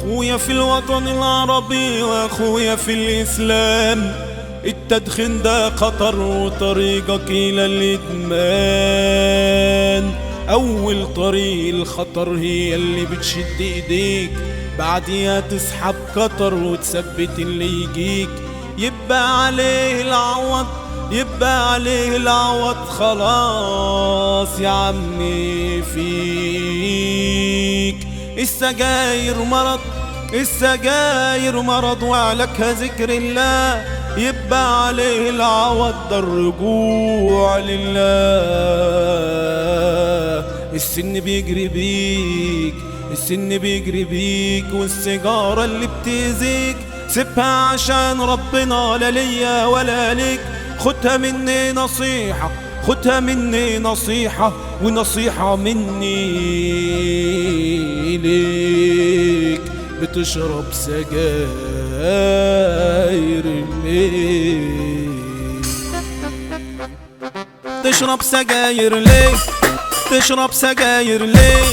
اخويا في الوطن العربي واخويا في الاسلام، التدخين ده خطر وطريقك الى الادمان. اول طريق الخطر هي اللي بتشد ايديك، بعديها تسحب قطر وتثبت اللي يجيك. يبقى عليه العوض، يبقى عليه العوض، خلاص يا عمي فيك. السجاير مرض، السجاير مرض وعلاجها ذكر الله، يبقى عليه العوض ده الرجوع لله. السن بيجري بيك، السن بيجري بيك، والسيجارة اللي بتأذيك سيبها عشان ربنا، لا ليا ولا ليك. خدها مني نصيحة، خدها مني نصيحة، ونصيحة مني ليك. بتشرب سجاير ليه؟ تشرب سجاير ليه؟ تشرب سجاير ليه؟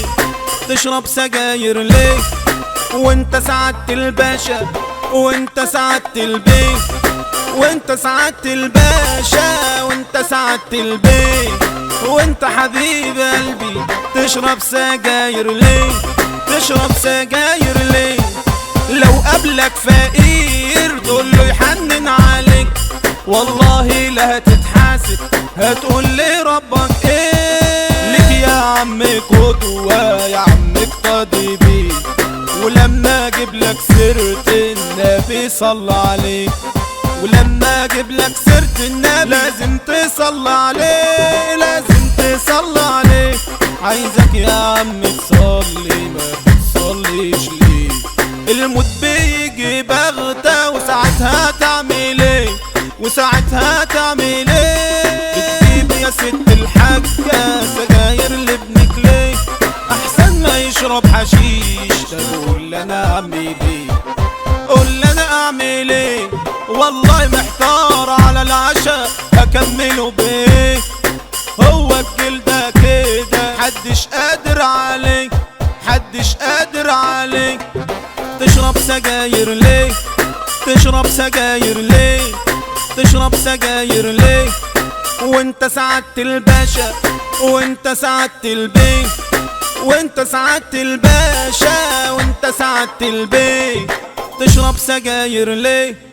تشرب سجاير ليه؟ وانت سعدت الباشا، وانت سعدت البيت، وانت سعدت الباشا، وانت سعدت البيت، وانت حبيب قلبي. تشرب سجاير ليه؟ تشرب سجاير ليه؟ لو قابلك فقير تقوله يحنن عليك، والله لا هتتحاسب، هتقول لي ربك ايه. ليك يا عم قدوة، يا عم اقتدي بيه، ولما اجيب لك سيرة النبي صلى عليه، ولما اجيب لك سيرة النبي لازم تصلى عليه، لازم تصلى عليه. عايزك يا عم تصلي، ما بتصليش ليه؟ الموت بيجي بغتة، وساعتها تعمل ايه؟ وساعتها تعمل ايه؟ بتجيب يا ست الحاجة سجاير لابنك ليه؟ احسن ما يشرب حشيش. قول لي انا اعمل ايه؟ قول لي انا اعمل ايه؟ والله محتار على العشاء اكمله بايه؟ هو الجلدة كده حدش قادر عليه، حدش قادر عليه. تشرب سجاير ليه؟ تشرب سجاير ليه؟ تشرب سجاير ليه؟ وانت سعدت الباشا، وانت سعدت البيت، وانت سعدت الباشا، وانت سعدت البيت. تشرب سجاير ليه؟